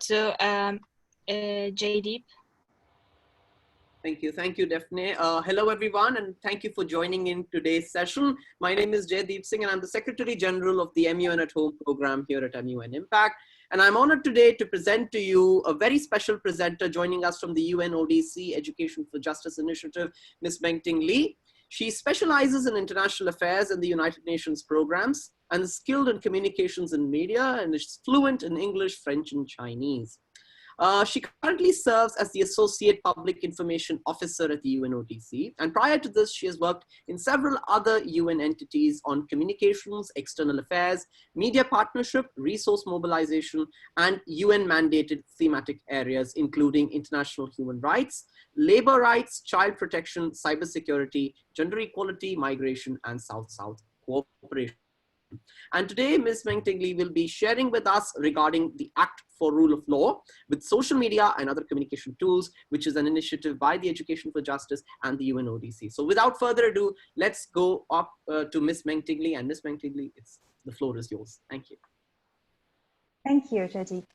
to Jaydeep. Thank you, Daphne. Hello, everyone, and thank you for joining in today's session. My name is Jaydeep Singh, and I'm the Secretary General of the MUN at Home program here at MUN Impact. And I'm honored today to present to you a very special presenter joining us from the UNODC Education for Justice Initiative, Ms. Mengting Lee. She specializes in international affairs and the United Nations programs and is skilled in communications and media and is fluent in English, French, and Chinese. She currently serves as the Associate Public Information Officer at the UNODC. And prior to this, she has worked in several other UN entities on communications, external affairs, media partnership, resource mobilization, and UN-mandated thematic areas, including international human rights, labor rights, child protection, cybersecurity, gender equality, migration, and South-South cooperation. And today, Ms. Mengting Lee will be sharing with us regarding the Act for Rule of Law with social media and other communication tools, which is an initiative by the Education for Justice and the UNODC. So without further ado, let's go up to Ms. Mengting Lee. And Ms. Mengting Lee, the floor is yours. Thank you. Thank you, Jaydeep.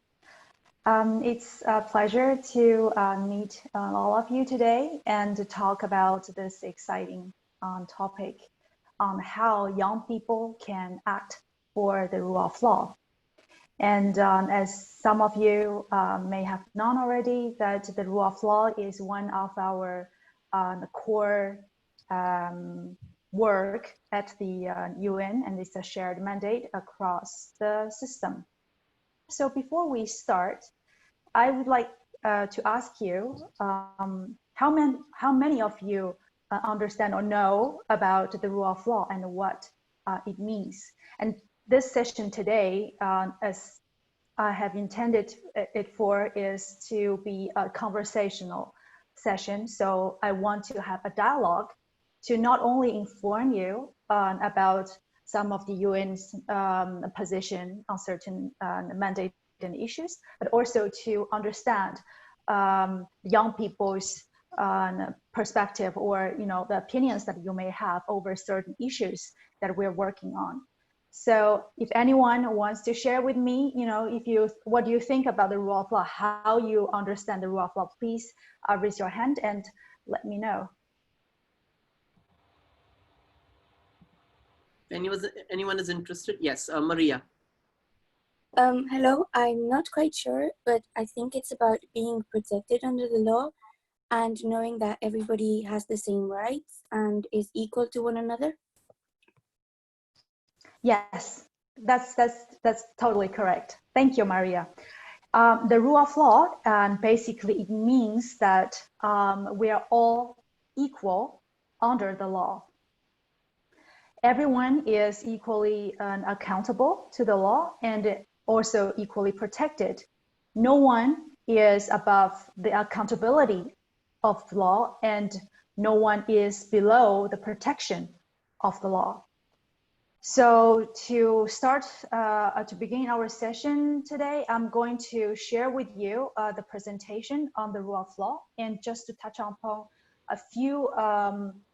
It's a pleasure to meet all of you today and to talk about this exciting topic on how young people can act for the rule of law. And as some of you may have known already, that the rule of law is one of our core work at the UN, and it's a shared mandate across the system. So before we start, I would like to ask you, how many of you understand or know about the rule of law and what it means? And this session today, as I have intended it for, is to be a conversational session. So I want to have a dialogue to not only inform you about some of the UN's position on certain mandate and issues, but also to understand young people's perspective, or the opinions that you may have over certain issues that we're working on. So if anyone wants to share with me, what do you think about the rule of law, how you understand the rule of law, please raise your hand and let me know. Anyone is interested? Yes, Maria. Hello, I'm not quite sure, but I think it's about being protected under the law and knowing that everybody has the same rights and is equal to one another. Yes, that's totally correct. Thank you, Maria. The rule of law, basically it means that we are all equal under the law. Everyone is equally accountable to the law and also equally protected. No one is above the accountability of the law, and no one is below the protection of the law. So to start, to begin our session today, I'm going to share with you the presentation on the rule of law, and just to touch upon a few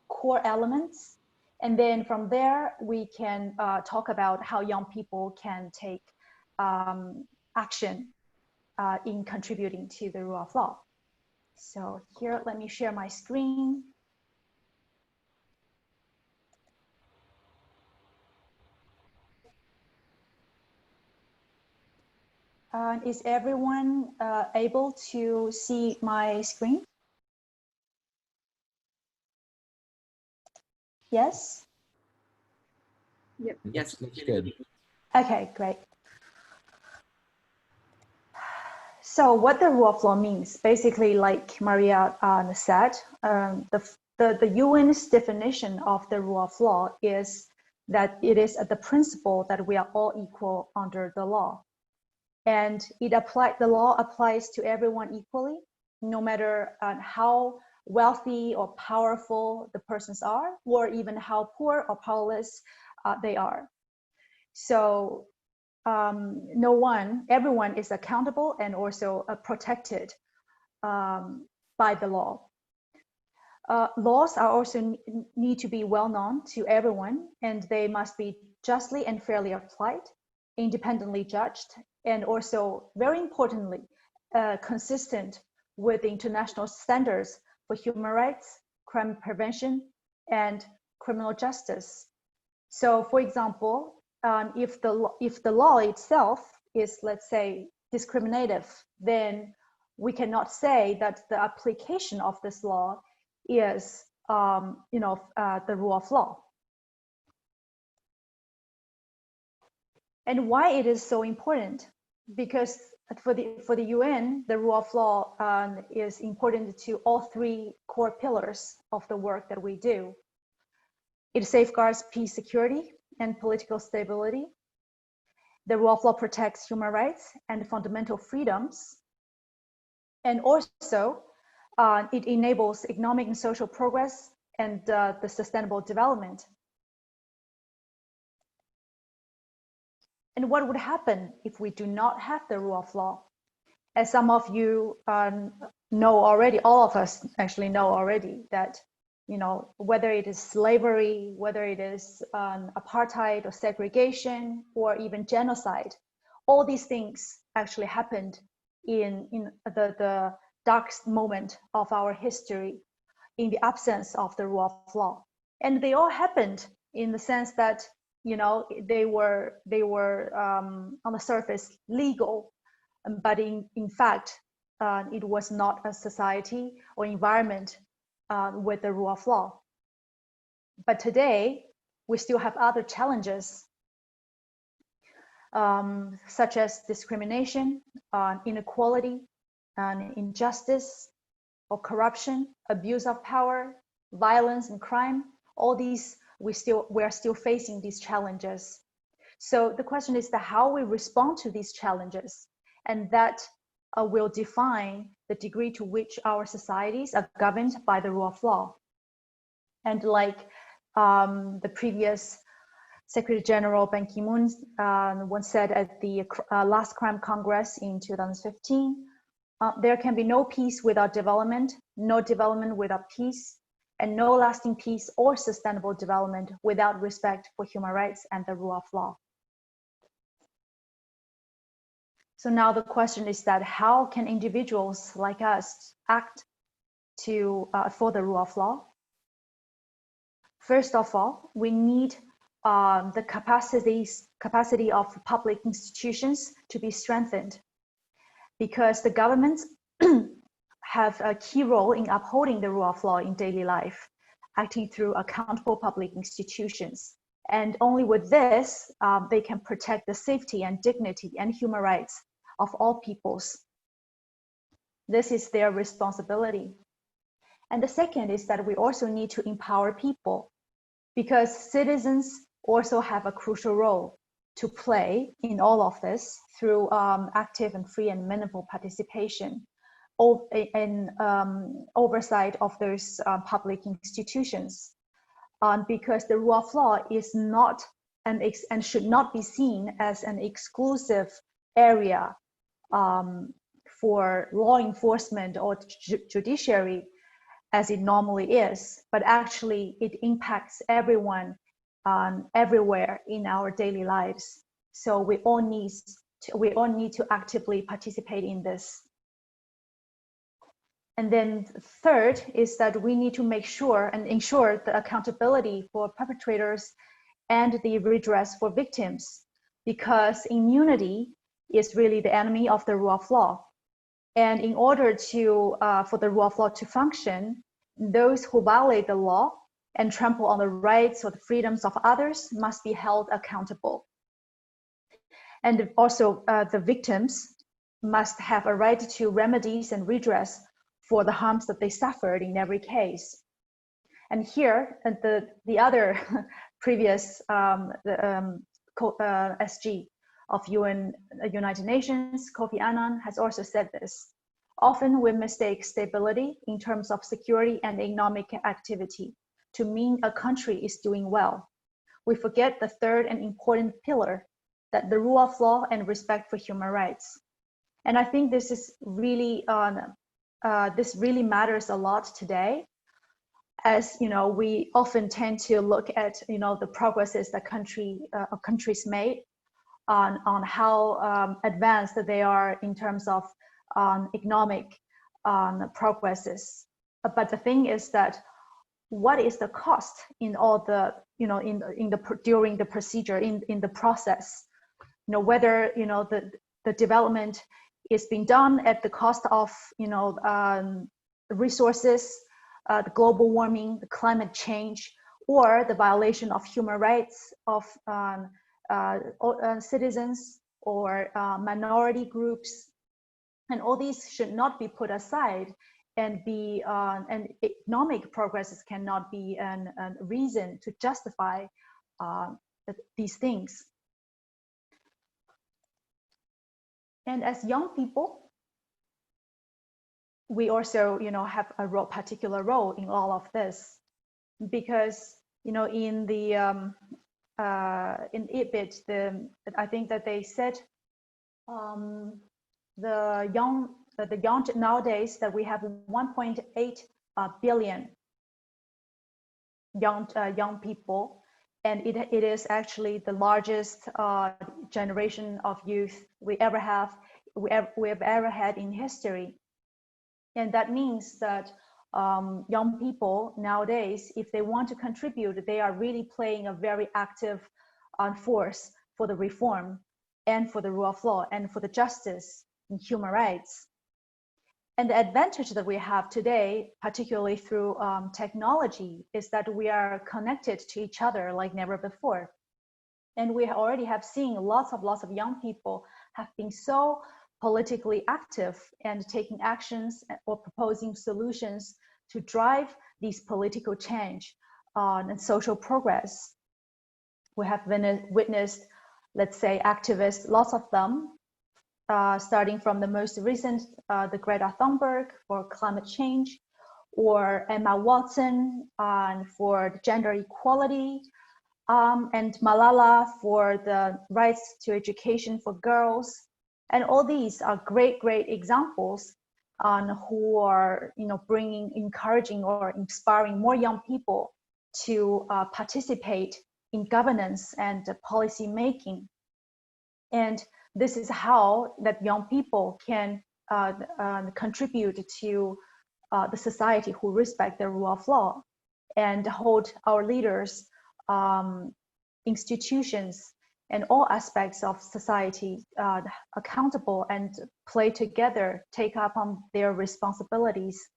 core elements. And then from there, we can talk about how young people can take action in contributing to the rule of law. So here, let me share my screen. Is everyone able to see my screen? Yes? Yep. Yes, looks good. Okay, great. So what the rule of law means, basically, like Maria said, the UN's definition of the rule of law is that it is the principle that we are all equal under the law. And the law applies to everyone equally, no matter how wealthy or powerful the persons are, or even how poor or powerless they are. So everyone is accountable and also protected by the law. Laws are also need to be well known to everyone, and they must be justly and fairly applied, independently judged, and also, very importantly, consistent with the international standards for human rights, crime prevention, and criminal justice. So, for example, if the law itself is, let's say, discriminative, then we cannot say that the application of this law is, the rule of law. And why it is so important? Because for the UN, the rule of law is important to all three core pillars of the work that we do. It safeguards peace, security, and political stability. The rule of law protects human rights and fundamental freedoms. And also, it enables economic and social progress and the sustainable development. And what would happen if we do not have the rule of law? As some of you know already, all of us actually know already that, whether it is slavery, whether it is apartheid or segregation, or even genocide, all these things actually happened in the darkest moment of our history, in the absence of the rule of law. And they all happened in the sense that, they were on the surface legal, but in fact, it was not a society or environment with the rule of law. But today, we still have other challenges, such as discrimination, inequality, injustice, or corruption, abuse of power, violence and crime. All these, we are still facing these challenges. So the question is how we respond to these challenges, and that will define the degree to which our societies are governed by the rule of law. And like the previous Secretary General Ban Ki-moon once said at the last Crime Congress in 2015, there can be no peace without development, no development without peace, and no lasting peace or sustainable development without respect for human rights and the rule of law. So now the question is that how can individuals like us act for the rule of law? First of all, we need the capacity of public institutions to be strengthened, because the governments have a key role in upholding the rule of law in daily life, acting through accountable public institutions. And only with this, they can protect the safety and dignity and human rights of all peoples. This is their responsibility. And the second is that we also need to empower people, because citizens also have a crucial role to play in all of this through active and free and meaningful participation in oversight of those public institutions. Because the rule of law is not and should not be seen as an exclusive area for law enforcement or judiciary as it normally is, but actually it impacts everyone everywhere in our daily lives. So we all need to actively participate in this. And then third is that we need to make sure and ensure the accountability for perpetrators and the redress for victims, because immunity is really the enemy of the rule of law. And in order to for the rule of law to function, those who violate the law and trample on the rights or the freedoms of others must be held accountable. And also the victims must have a right to remedies and redress for the harms that they suffered in every case. And here, the other previous SG of United Nations, Kofi Annan, has also said this. Often we mistake stability in terms of security and economic activity to mean a country is doing well. We forget the third and important pillar, that the rule of law and respect for human rights. And I think this is really this really matters a lot today, as we often tend to look at the progresses that countries made on how advanced they are in terms of economic progresses. But the thing is that what is the cost in all the, during the procedure, in the process? Whether, the development is being done at the cost of, resources, the global warming, the climate change, or the violation of human rights of citizens or minority groups. And all these should not be put aside, and economic progresses cannot be a reason to justify these things. And as young people, we also, have a particular role in all of this, because, in the in IPBES, I think that they said the young nowadays that we have 1.8 billion young people, and it is actually the largest generation of youth we have ever had in history. And that means that young people nowadays, if they want to contribute, they are really playing a very active force for the reform and for the rule of law and for the justice and human rights. And the advantage that we have today, particularly through technology, is that we are connected to each other like never before. And we already have seen lots of young people have been so politically active and taking actions or proposing solutions to drive these political change and social progress. We have witnessed, let's say, activists, lots of them, starting from the most recent, the Greta Thunberg for climate change, or Emma Watson for gender equality, and Malala for the rights to education for girls. And all these are great examples who are, encouraging or inspiring more young people to participate in governance and policy making. And this is how that young people can contribute to the society who respect the rule of law and hold our leaders, institutions, and all aspects of society accountable and play together, take up on their responsibilities.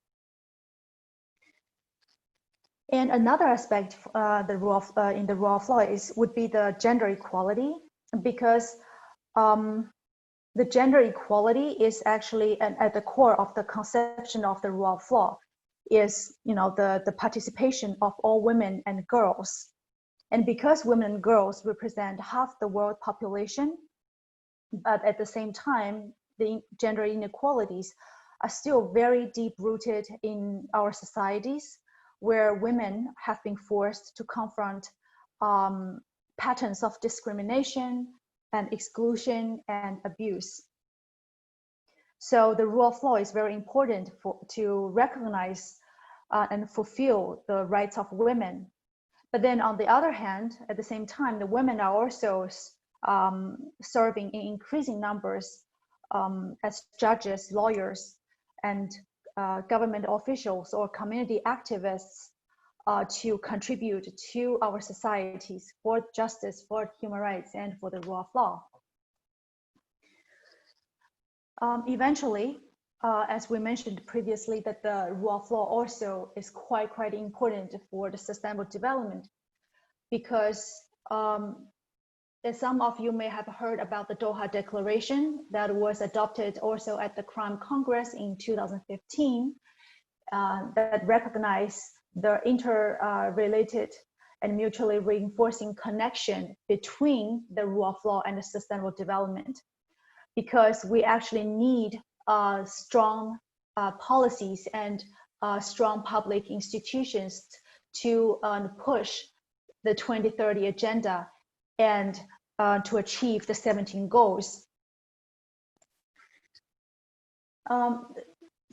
And another aspect in the rule of law would be the gender equality, because the gender equality is actually at the core of the conception of the rule of law, is the participation of all women and girls. And because women and girls represent half the world population, but at the same time, the gender inequalities are still very deep rooted in our societies, where women have been forced to confront patterns of discrimination and exclusion and abuse. So the rule of law is very important to recognize and fulfill the rights of women. But then on the other hand, at the same time, the women are also serving in increasing numbers as judges, lawyers, and government officials or community activists to contribute to our societies for justice, for human rights, and for the rule of law. Eventually, as we mentioned previously, that the rule of law also is quite important for the sustainable development, because as some of you may have heard about the Doha Declaration that was adopted also at the Crime Congress in 2015, that recognized the interrelated and mutually reinforcing connection between the rule of law and the sustainable development, because we actually need strong policies and strong public institutions to push the 2030 agenda and to achieve the 17 goals.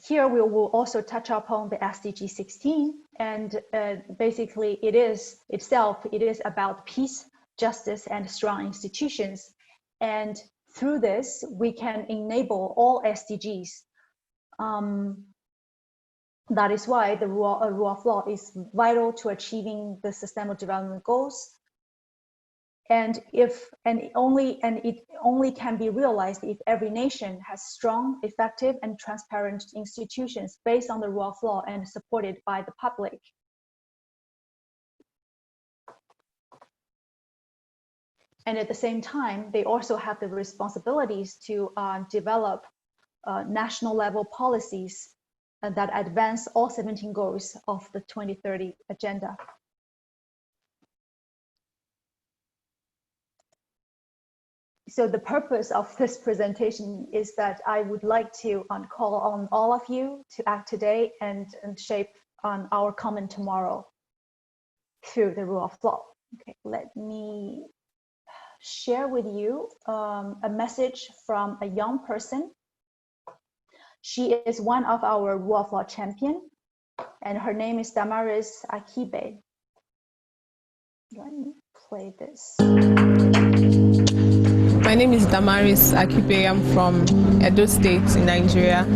Here we will also touch upon the SDG 16, and basically it is about peace, justice, and strong institutions. And through this, we can enable all SDGs That is why the rule of law is vital to achieving the Sustainable Development Goals. And it only can be realized if every nation has strong, effective, and transparent institutions based on the rule of law and supported by the public. And at the same time, they also have the responsibilities to develop national level policies that advance all 17 goals of the 2030 agenda. So the purpose of this presentation is that I would like to call on all of you to act today and shape on our common tomorrow through the rule of law. Okay, let me share with you a message from a young person. She is one of our rule of law champion, and her name is Damaris Akibe. Let me play this. My name is Damaris Akibe. I'm from Edo State in Nigeria.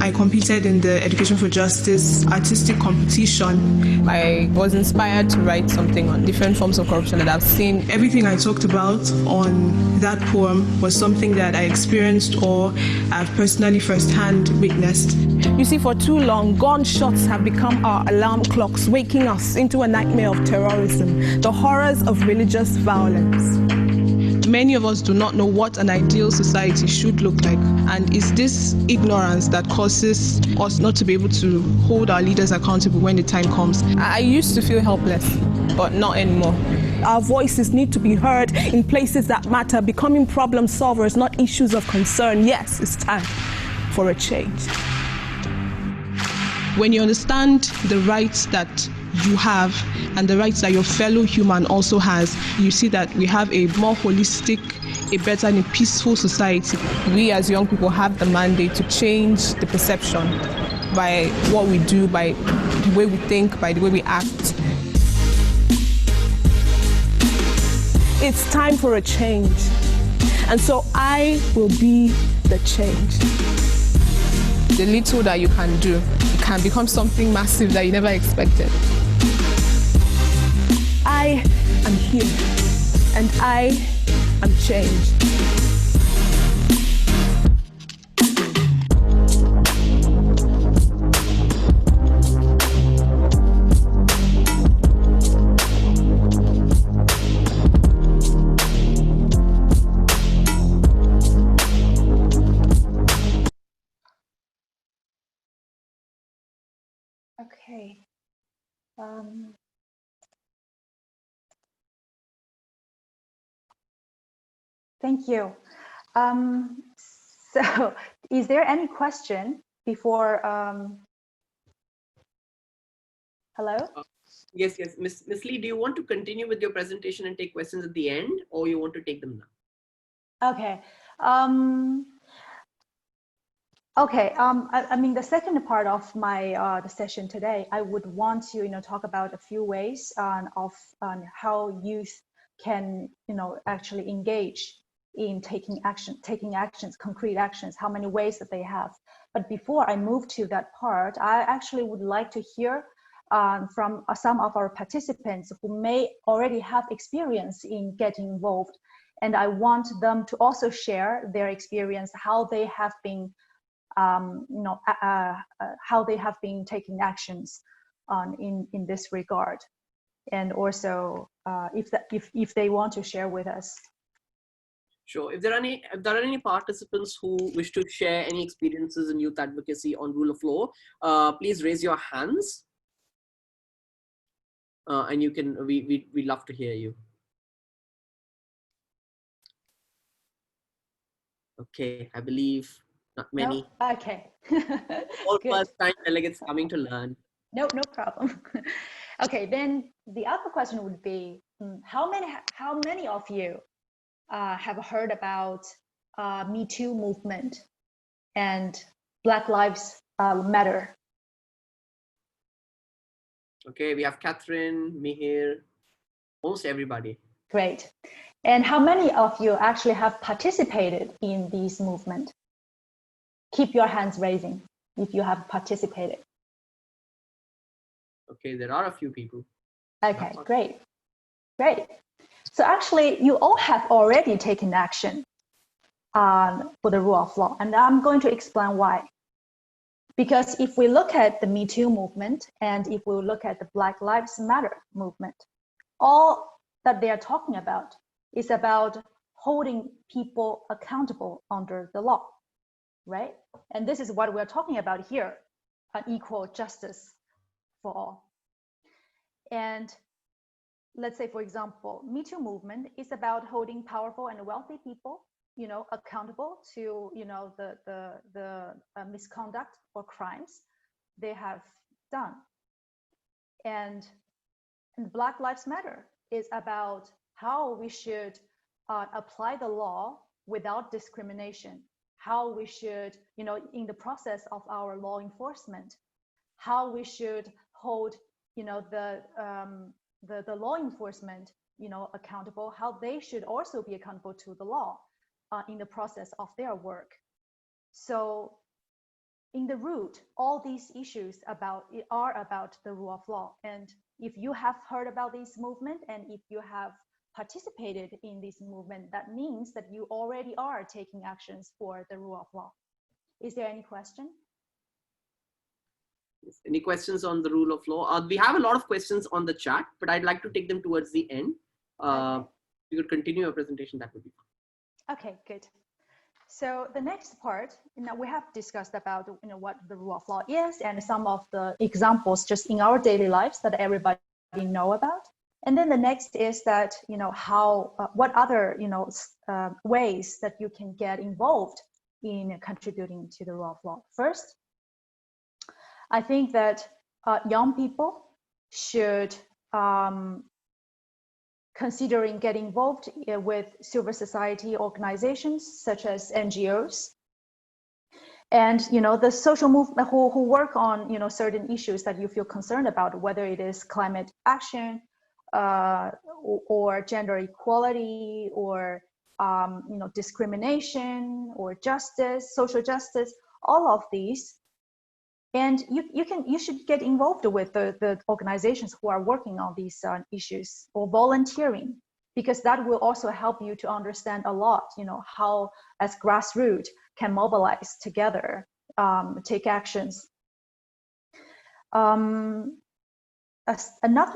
I competed in the Education for Justice artistic competition. I was inspired to write something on different forms of corruption that I've seen. Everything I talked about on that poem was something that I experienced or I've personally firsthand witnessed. You see, for too long, gunshots have become our alarm clocks, waking us into a nightmare of terrorism, the horrors of religious violence. Many of us do not know what an ideal society should look like, and it's this ignorance that causes us not to be able to hold our leaders accountable when the time comes. I used to feel helpless, but not anymore. Our voices need to be heard in places that matter, becoming problem solvers, not issues of concern. Yes, it's time for a change. When you understand the rights that you have and the rights that your fellow human also has, you see that we have a more holistic, a better and a peaceful society. We as young people have the mandate to change the perception by what we do, by the way we think, by the way we act. It's time for a change. And so I will be the change. The little that you can do, it can become something massive that you never expected. I am here, and I am changed. Okay. Thank you. So, is there any question before? Hello? Yes. Miss Lee, do you want to continue with your presentation and take questions at the end, or you want to take them now? Okay. I mean, the second part of my the session today, I would want to talk about a few ways of how youth can actually engage in taking actions, concrete actions, how many ways that they have. But before I move to that part, I actually would like to hear from some of our participants who may already have experience in getting involved, and I want them to also share their experience, how they have been how they have been taking actions in this regard, and also if they want to share with us. Sure. If there are any participants who wish to share any experiences in youth advocacy on rule of law, please raise your hands, and you can. We'd love to hear you. Okay, I believe not many. No? Okay. All Good. first-time delegates coming to learn. No problem. Okay, then the other question would be, how many of you have heard about Me Too movement and Black Lives Matter? Okay, we have Catherine, Mihir, almost everybody. Great. And how many of you actually have participated in this movement? Keep your hands raising. if you have participated. Okay, there are a few people. Okay, great. So actually, you all have already taken action for the rule of law, and I'm going to explain why. Because if we look at the Me Too movement, and if we look at the Black Lives Matter movement, all that they are talking about is about holding people accountable under the law, right? And this is what we're talking about here, an equal justice for all. And let's say, for example, Me Too movement is about holding powerful and wealthy people, accountable to, the misconduct or crimes they have done. And Black Lives Matter is about how we should apply the law without discrimination, how we should, in the process of our law enforcement, how we should hold, the law enforcement, accountable, how they should also be accountable to the law in the process of their work. So in the root, all these issues are about the rule of law. And if you have heard about this movement, and if you have participated in this movement, that means that you already are taking actions for the rule of law. Is there any question? Any questions on the rule of law? We have a lot of questions on the chat, but I'd like to take them towards the end. Okay. You could continue your presentation, that would be fine. Okay, good. So the next part, we have discussed about what the rule of law is and some of the examples just in our daily lives that everybody know about. And then the next is that how what other ways that you can get involved in contributing to the rule of law. First, I think that young people should considering getting involved with civil society organizations such as NGOs, and the social movement who work on certain issues that you feel concerned about, whether it is climate action or gender equality or discrimination or justice, social justice, all of these. And you should get involved with the organizations who are working on these issues, or volunteering, because that will also help you to understand a lot, how as grassroots can mobilize together, take actions. Another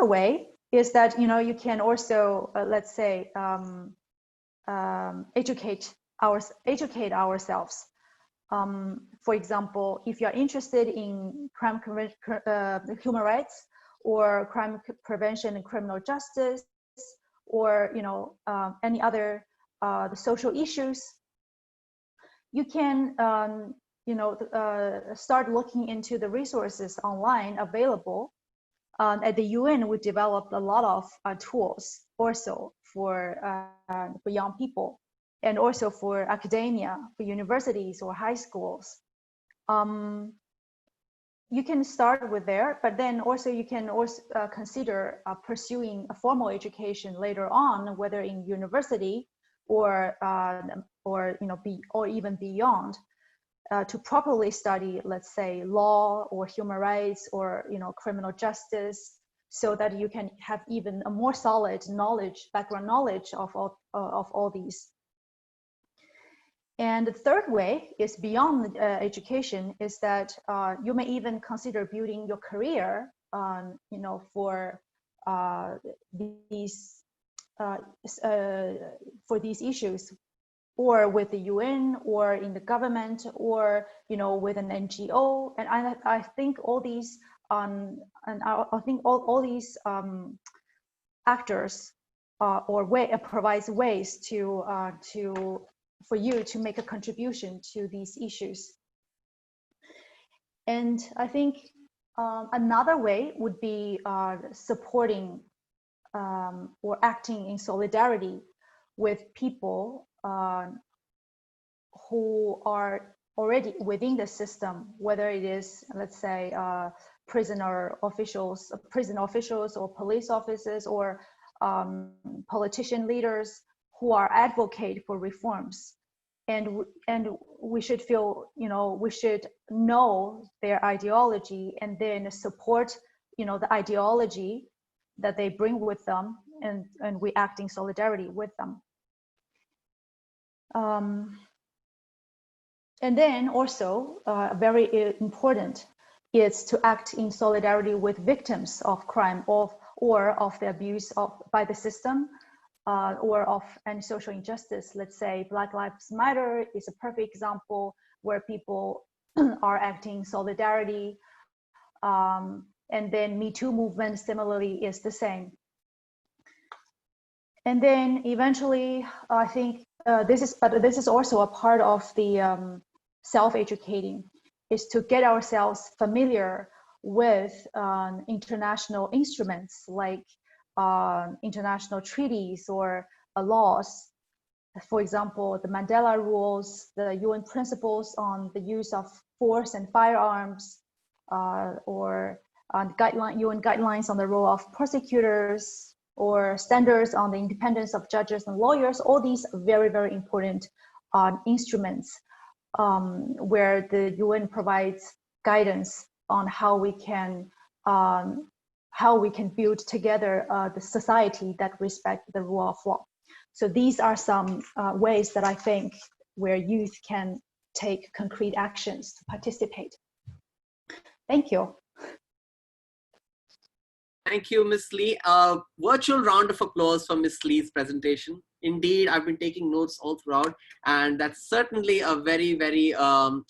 way is that you can also let's say educate ourselves. For example, if you're interested in human rights or crime prevention and criminal justice, or any other the social issues, you can start looking into the resources online available. At the UN, we developed a lot of tools also for young people, and also for academia, for universities or high schools. You can start with there, but then also you can also consider pursuing a formal education later on, whether in university or even beyond, to properly study, let's say, law or human rights or criminal justice, so that you can have even a more solid background knowledge of all these. And the third way is beyond education, is that you may even consider building your career for these issues, or with the UN, or in the government, or with an NGO. And I think all these actors provides ways for you to make a contribution to these issues. And I think another way would be supporting or acting in solidarity with people who are already within the system, whether it is, let's say, prison officials or police officers, or politician leaders who are advocate for reforms. And we should feel, we should know their ideology and then support, the ideology that they bring with them, and we act in solidarity with them. And then also very important is to act in solidarity with victims of crime or of the abuse by the system, or of any social injustice. Let's say Black Lives Matter is a perfect example where people are acting in solidarity. And then Me Too movement similarly is the same. And then eventually, I think this is also a part of the self-educating, is to get ourselves familiar with international instruments like international treaties or laws. For example, the Mandela Rules, the UN principles on the use of force and firearms, or UN guidelines on the role of prosecutors, or standards on the independence of judges and lawyers. All these are very, very important instruments where the UN provides guidance on how we can build together the society that respects the rule of law. So these are some ways that I think where youth can take concrete actions to participate. Thank you. Thank you, Ms. Lee. A virtual round of applause for Ms. Lee's presentation. Indeed, I've been taking notes all throughout, and that's certainly a very, very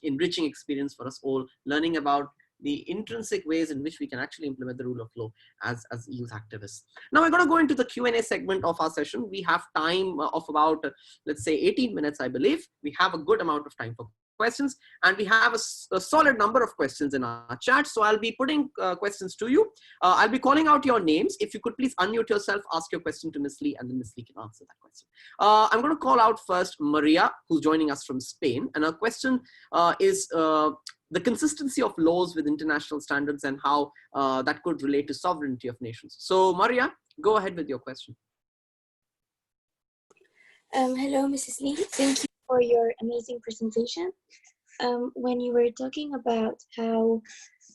enriching experience for us all, learning about the intrinsic ways in which we can actually implement the rule of law as youth activists. Now we're going to go into the Q&A segment of our session. We have time of about, let's say 18 minutes, I believe. We have a good amount of time for questions, and we have a solid number of questions in our chat. So I'll be putting questions to you. I'll be calling out your names. If you could please unmute yourself, ask your question to Ms. Lee, and then Ms. Lee can answer that question. I'm going to call out first Maria, who's joining us from Spain. And her question is the consistency of laws with international standards and how that could relate to sovereignty of nations. So Maria, go ahead with your question. Hello, Mrs. Lee. Thank you for your amazing presentation. When you were talking about how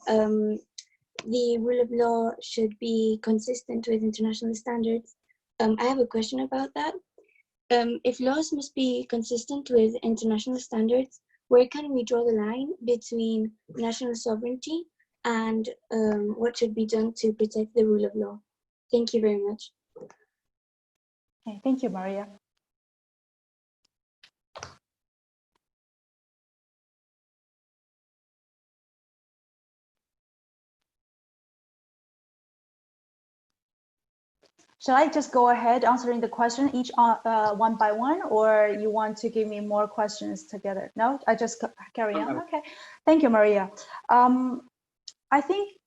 the rule of law should be consistent with international standards, I have a question about that. If laws must be consistent with international standards, where can we draw the line between national sovereignty and what should be done to protect the rule of law? Thank you very much. Okay, thank you, Maria. Shall I just go ahead answering the question each one by one, or you want to give me more questions together? No, I just carry on. Okay, thank you, Maria. I think,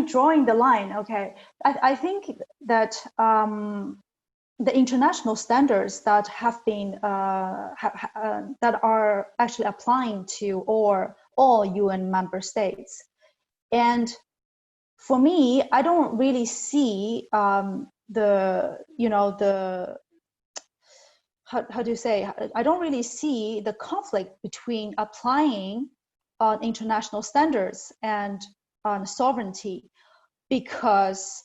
drawing the line. Okay, I think that the international standards that have been that are actually applying to all UN member states, and for me, I don't really see how do you say, I don't really see the conflict between applying international standards and sovereignty, because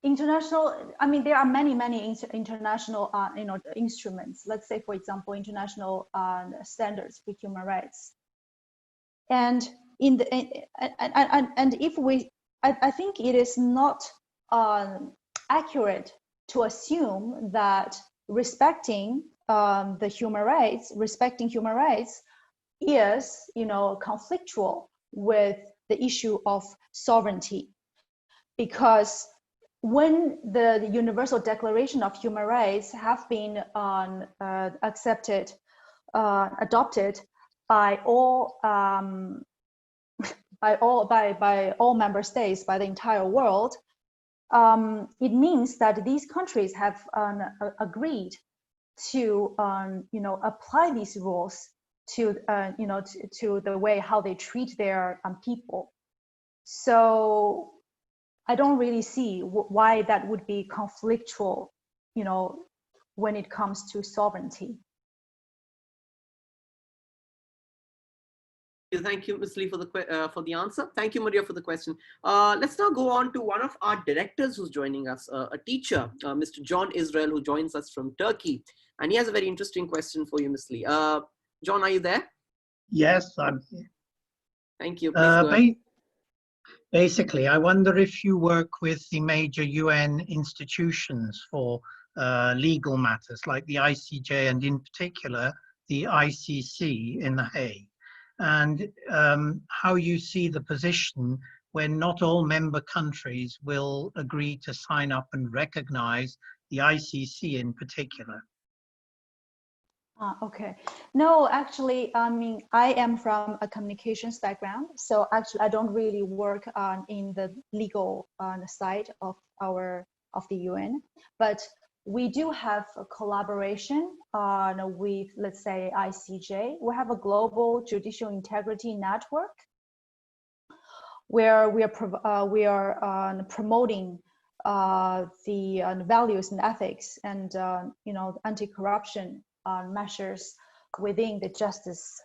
international, there are many international instruments. Let's say, for example, international standards for human rights, and I think it is not accurate to assume that respecting human rights is conflictual with the issue of sovereignty, because when the Universal Declaration of Human Rights have been adopted by all member states, by the entire world, it means that these countries have agreed to apply these rules to the way how they treat their people. So I don't really see why that would be conflictual, when it comes to sovereignty. Thank you, Ms. Lee, for the answer. Thank you, Maria, for the question. Let's now go on to one of our directors who's joining us, a teacher, Mr. John Israel, who joins us from Turkey. And he has a very interesting question for you, Ms. Lee. John, are you there? Yes, I'm here. Thank you. Please go ahead. Basically, I wonder if you work with the major UN institutions for legal matters like the ICJ and in particular the ICC in The Hague, and how you see the position when not all member countries will agree to sign up and recognize the ICC in particular. Okay. No, actually, I mean, I am from a communications background, so actually I don't really work in the legal side of the UN, but we do have a collaboration with, let's say, ICJ. We have a global judicial integrity network where we are promoting the values and ethics and anti-corruption measures within the justice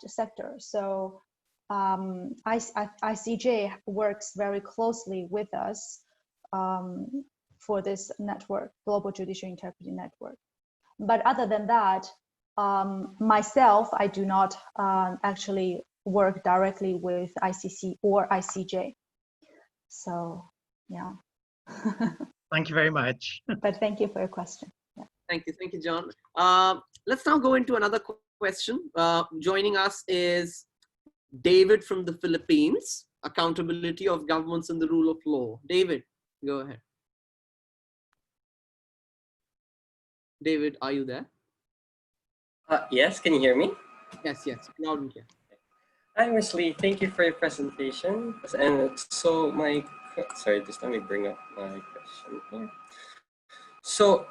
sector. So ICJ works very closely with us for this network, Global Judicial Integrity Network. But other than that, myself, I do not actually work directly with ICC or ICJ. So, yeah. Thank you very much. But thank you for your question. Yeah. Thank you, John. Let's now go into another question. Joining us is David from the Philippines, Accountability of Governments and the Rule of Law. David, go ahead. David, are you there? Yes, can you hear me? Yes, loud and clear. Hi, Ms. Lee. Thank you for your presentation. And so sorry, just let me bring up my question here. So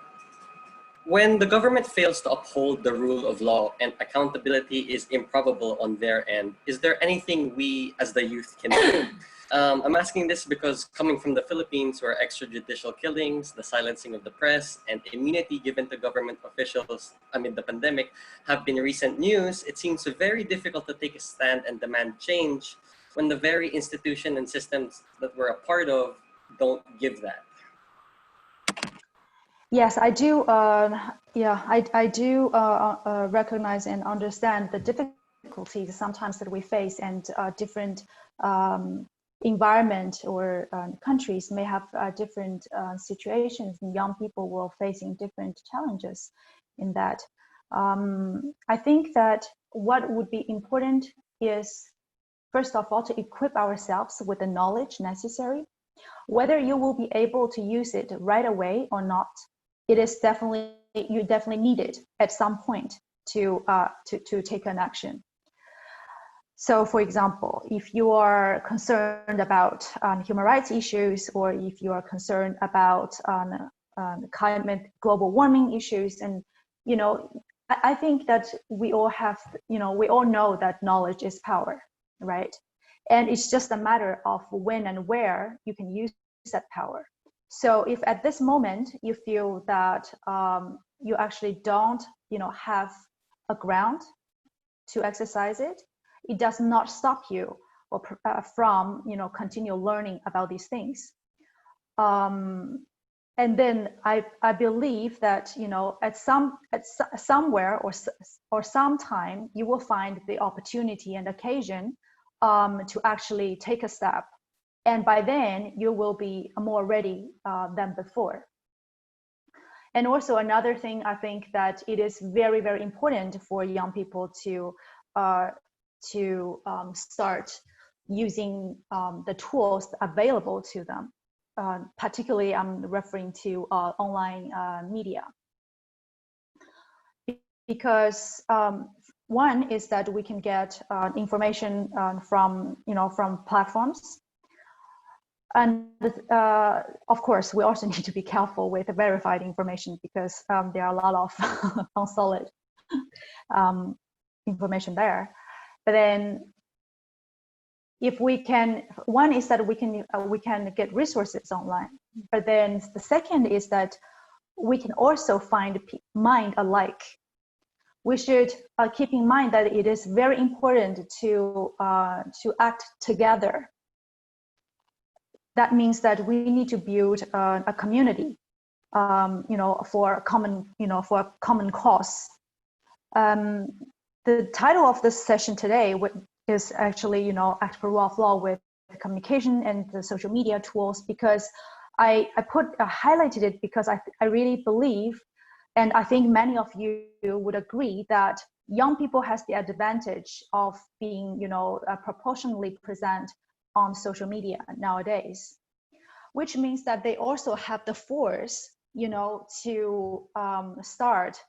when the government fails to uphold the rule of law and accountability is improbable on their end, is there anything we as the youth can do? I'm asking this because coming from the Philippines, where extrajudicial killings, the silencing of the press, and immunity given to government officials amid the pandemic have been recent news, it seems very difficult to take a stand and demand change when the very institution and systems that we're a part of don't give that. Yes, I do. I do recognize and understand the difficulties sometimes that we face, and different environment or countries may have different situations, and young people will facing different challenges in that. I think that what would be important is, first of all, to equip ourselves with the knowledge necessary. Whether you will be able to use it right away or not, it is definitely, you definitely need it at some point to take an action. So, for example, if you are concerned about human rights issues, or if you are concerned about climate, global warming issues, and I think that we all have, we all know that knowledge is power, right? And it's just a matter of when and where you can use that power. So, if at this moment you feel that you actually don't, have a ground to exercise it, it does not stop you or from continue learning about these things. And then I believe that at somewhere or sometime you will find the opportunity and occasion to actually take a step, and by then you will be more ready than before. And also another thing, I think that it is very, very important for young people to start using the tools available to them. Particularly, I'm referring to online media. Because one is that we can get information from platforms. And of course, we also need to be careful with verified information, because there are a lot of unsolid information there. But then, if we can, one is that we can get resources online. But then the second is that we can also find mind alike we should keep in mind that it is very important to act together. That means that we need to build a community, for a common cause. The title of this session today is actually, Act for Rule of Law with communication and the social media tools, because I highlighted it because I really believe, and I think many of you would agree, that young people has the advantage of being, proportionally present on social media nowadays, which means that they also have the force, to start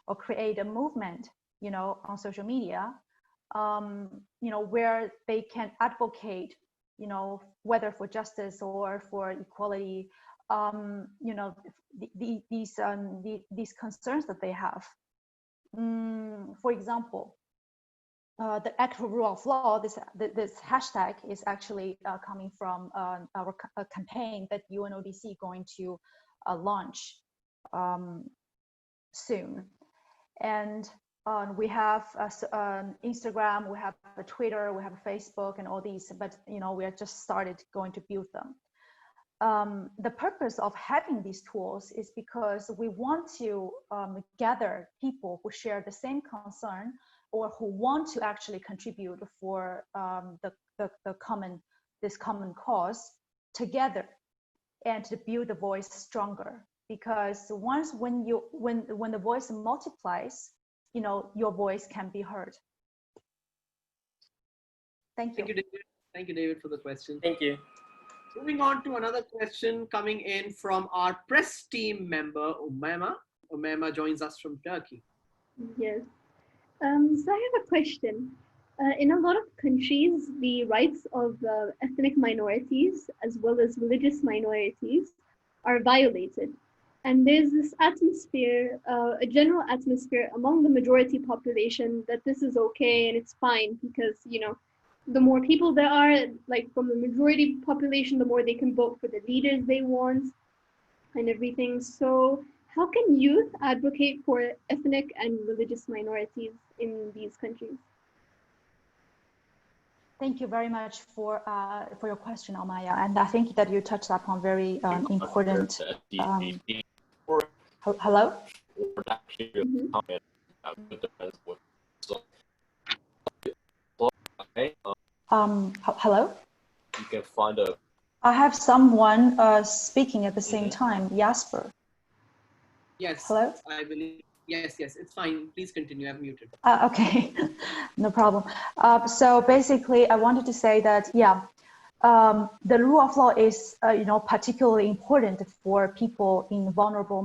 or create a movement, on social media, where they can advocate, whether for justice or for equality, these concerns that they have. For example, the Act for Rule of Law, this hashtag is actually coming from our campaign that UNODC going to launch soon. And we have Instagram, we have a Twitter, we have a Facebook, and all these, but we are just started going to build them. The purpose of having these tools is because we want to gather people who share the same concern, or who want to actually contribute for this common cause together, and to build the voice stronger. Because when the voice multiplies, your voice can be heard. Thank you. Thank you, David. Thank you, David, for the question. Thank you. Moving on to another question coming in from our press team member, Umema. Umema joins us from Turkey. Yes. So I have a question. In a lot of countries, the rights of ethnic minorities as well as religious minorities are violated. And there's this atmosphere, a general atmosphere among the majority population that this is okay and it's fine because, the more people there are, like from the majority population, the more they can vote for the leaders they want and everything. So how can youth advocate for ethnic and religious minorities in these countries? Thank you very much for your question, Amaya, and I think that you touched upon very important. Hello. Hello. You can find a. I have someone speaking at the same time. Jasper. Yes. Hello. I believe. Yes, it's fine. Please continue. I'm muted. Okay, no problem. So basically, I wanted to say that, the rule of law is, particularly important for people in vulnerable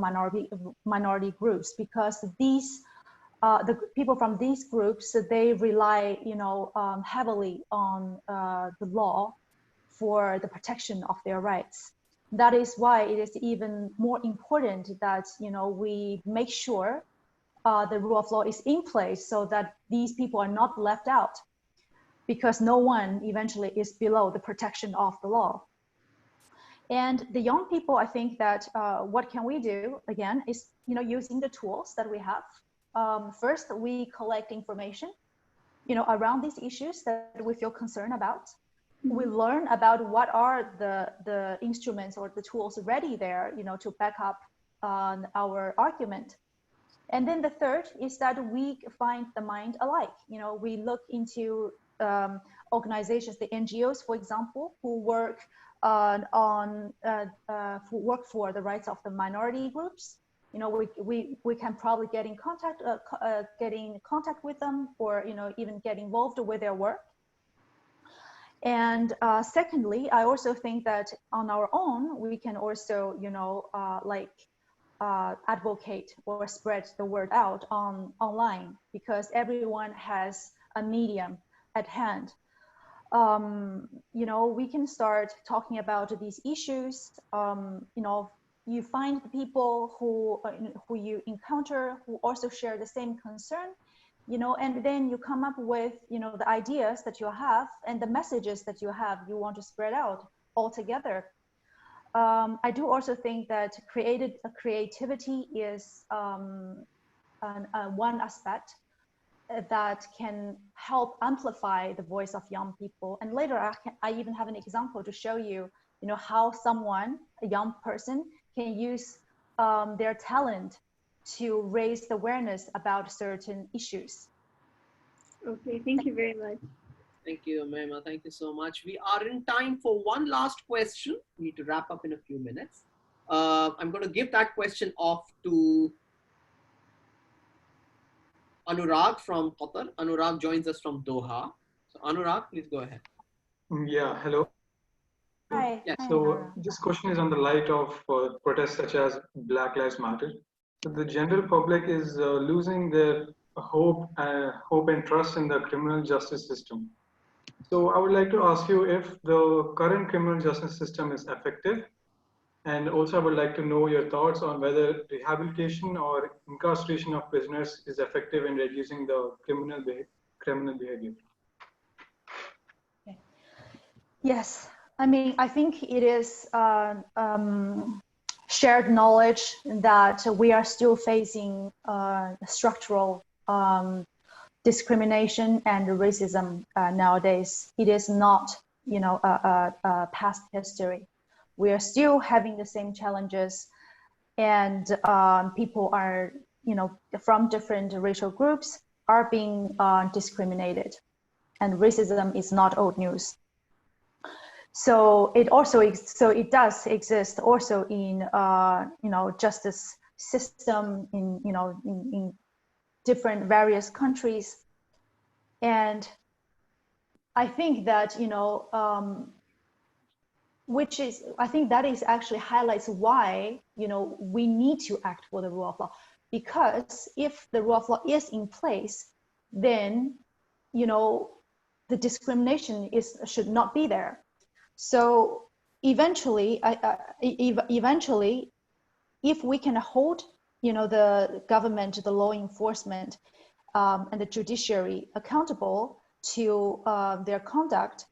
minority groups, because the people from these groups, they rely, heavily on the law for the protection of their rights. That is why it is even more important that, we make sure the rule of law is in place so that these people are not left out, because no one eventually is below the protection of the law. And the young people, I think that what can we do, again, is using the tools that we have. First, we collect information around these issues that we feel concerned about. We learn about what are the instruments or the tools already there, to back up our argument. And then the third is that we find the mind alike. We look into organizations, the NGOs, for example, who work who work for the rights of the minority groups. We can probably get in contact with them, or even get involved with their work. And secondly, I also think that on our own, we can also, advocate or spread the word out online, because everyone has a medium at hand. We can start talking about these issues. You find people who you encounter who also share the same concern, and then you come up with, the ideas that you have and the messages that you want to spread out all together. I do also think that creativity is one aspect that can help amplify the voice of young people. And later, I even have an example to show you, how someone, a young person, can use their talent to raise the awareness about certain issues. Okay, thank you very much. Thank you, Mema. Thank you so much. We are in time for one last question. We need to wrap up in a few minutes. I'm going to give that question off to Anurag from Qatar. Anurag joins us from Doha. So Anurag, please go ahead. Yeah, hello. Hi. Yeah. Hi, So Nara. this question is on the light of protests such as Black Lives Matter. So the general public is losing their hope and trust in the criminal justice system. So I would like to ask you if the current criminal justice system is effective, and also I would like to know your thoughts on whether rehabilitation or incarceration of prisoners is effective in reducing the criminal behavior. Yes, I mean, I think it is shared knowledge that we are still facing structural discrimination and racism nowadays. It is not, a past history. We are still having the same challenges, and people are, from different racial groups are being discriminated, and racism is not old news. So it does exist also in justice system in different various countries, and I think that I think that is actually highlights why we need to act for the rule of law, because if the rule of law is in place, then the discrimination should not be there. So eventually, if we can hold, the government, the law enforcement, and the judiciary accountable to their conduct,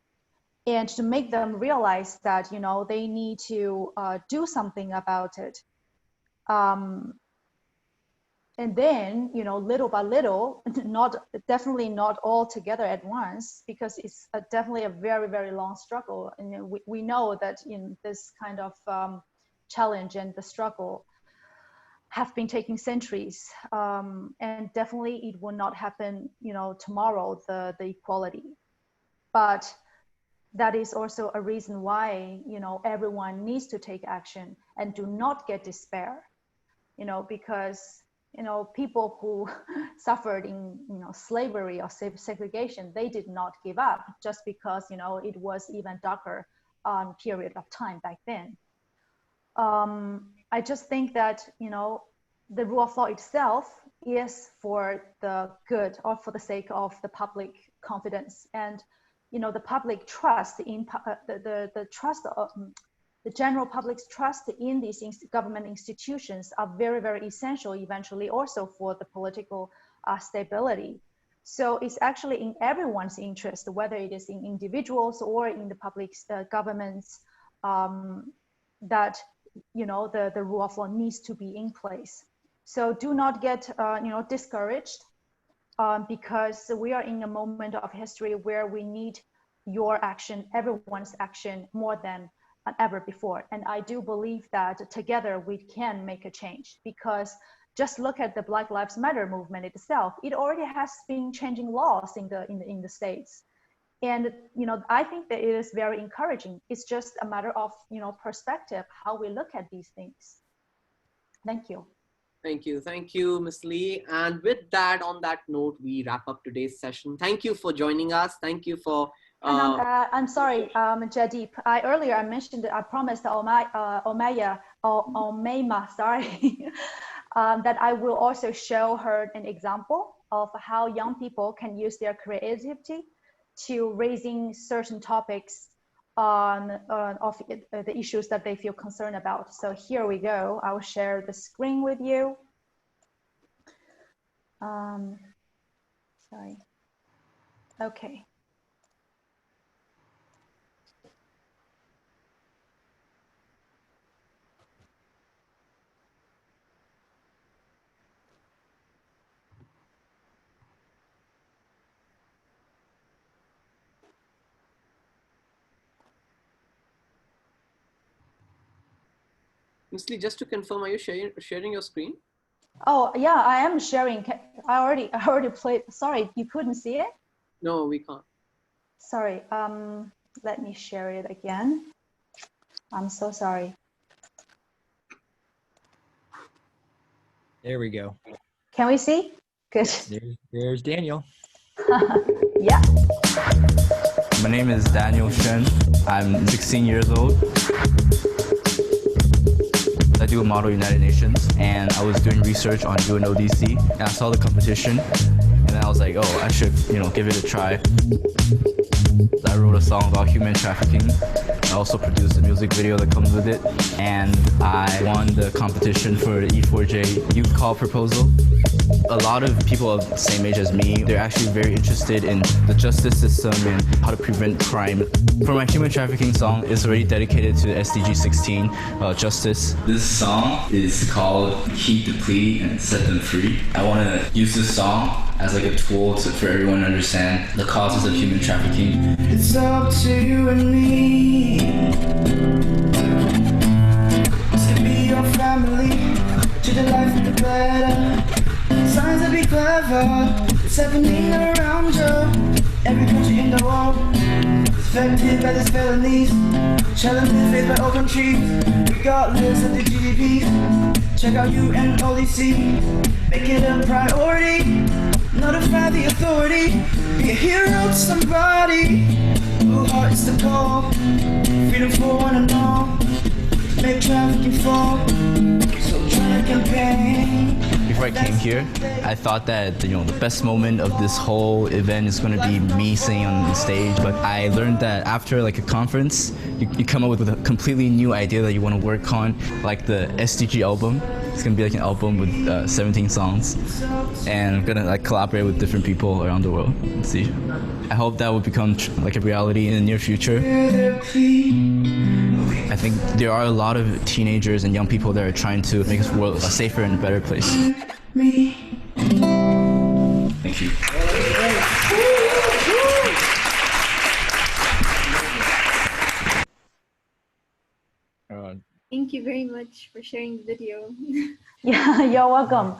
and to make them realize that they need to do something about it, and then little by little, definitely not all together at once, because it's definitely a very, very long struggle, and we know that in this kind of challenge and the struggle have been taking centuries, and definitely it will not happen tomorrow, the equality. But that is also a reason why everyone needs to take action and do not get despair, because people who suffered in slavery or segregation, they did not give up just because it was even darker period of time back then. I just think that the rule of law itself is for the good or for the sake of the public confidence, and the public trust in the trust of the general public's trust in these government institutions are very, very essential eventually also for the political stability. So it's actually in everyone's interest, whether it is in individuals or in the public governments, that the rule of law needs to be in place. So do not get discouraged, because we are in a moment of history where we need your action, everyone's action, more than ever before. And I do believe that together we can make a change, because just look at the Black Lives Matter movement itself. It already has been changing laws in the States. And I think that it is very encouraging. It's just a matter of perspective, how we look at these things. Thank you. Thank you, Ms. Lee. And with that, on that note, we wrap up today's session. Thank you for joining us. Thank you for. I'm sorry, Jaideep. Earlier I mentioned that I promised Omayma, sorry, that I will also show her an example of how young people can use their creativity to raising certain topics of the issues that they feel concerned about. So here we go. I will share the screen with you. Sorry. Okay. Ms. Lee, just to confirm, are you sharing your screen? Oh yeah, I am sharing. I already played. Sorry, you couldn't see it? No, we can't. Sorry. Let me share it again. I'm so sorry. There we go. Can we see? Good. There's Daniel. Yeah. My name is Daniel Shen. I'm 16 years old. I do a Model United Nations, and I was doing research on UNODC, and I saw the competition, and then I was like, oh, I should, give it a try. I wrote a song about human trafficking. I also produced a music video that comes with it, and I won the competition for the E4J Youth Call proposal. A lot of people of the same age as me, they're actually very interested in the justice system and how to prevent crime. For my human trafficking song, it's already dedicated to SDG 16, justice. This song is called Keep the Plea and Set Them Free. I want to use this song as like a tool for everyone to understand the causes of human trafficking. It's up to you and me to be your family, to the life of the better. Signs to be clever, it's happening around you. Every country in the world is affected by these felonies. Challenges faced by all countries, regardless of the GDP. Check out UNODC, make it a priority. Notify the authority, be a hero to somebody who hearts the call. Freedom for one and all, make trafficking fall. So try a campaign. Before I came here, I thought that the best moment of this whole event is going to be me singing on the stage. But I learned that after like a conference, you come up with a completely new idea that you want to work on, like the SDG album. It's going to be like an album with 17 songs, and I'm going to like collaborate with different people around the world. Let's see. I hope that will become like a reality in the near future. I think there are a lot of teenagers and young people that are trying to make this world a safer and better place. Thank you. Thank you very much for sharing the video. Yeah, you're welcome.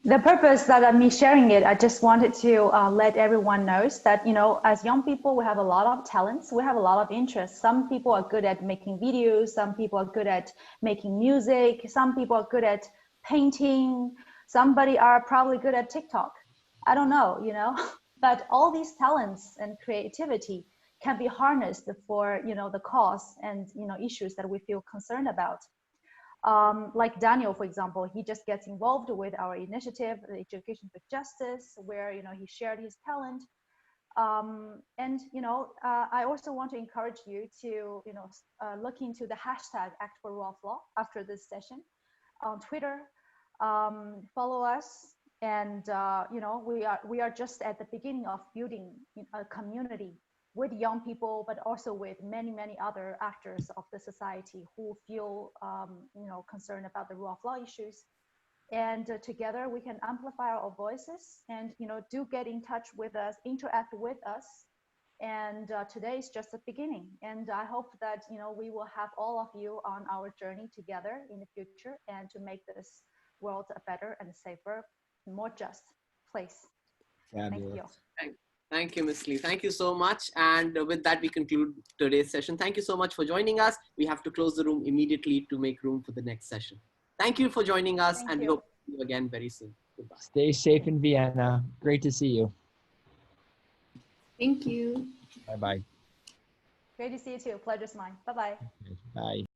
The purpose that of me sharing it, I just wanted to let everyone know that, as young people, we have a lot of talents. We have a lot of interests. Some people are good at making videos. Some people are good at making music. Some people are good at painting. Somebody are probably good at TikTok. I don't know, but all these talents and creativity can be harnessed for, the cause and, issues that we feel concerned about. Like Daniel, for example, he just gets involved with our initiative, the Education for Justice, where he shared his talent. I also want to encourage you to look into the hashtag Act for Rule of Law after this session on Twitter. Follow us, and we are just at the beginning of building a community with young people, but also with many other actors of the society who feel concerned about the rule of law issues. And together we can amplify our voices and do get in touch with us, interact with us. And today is just the beginning. And I hope that we will have all of you on our journey together in the future, and to make this world a better and safer, more just place. Fabulous. Thank you. Thank you, Ms. Lee. Thank you so much. And with that, we conclude today's session. Thank you so much for joining us. We have to close the room immediately to make room for the next session. Thank you for joining us, and we hope to see you again very soon. Goodbye. Stay safe in Vienna. Great to see you. Thank you. Bye-bye. Great to see you too. Pleasure's mine. Bye-bye. Bye.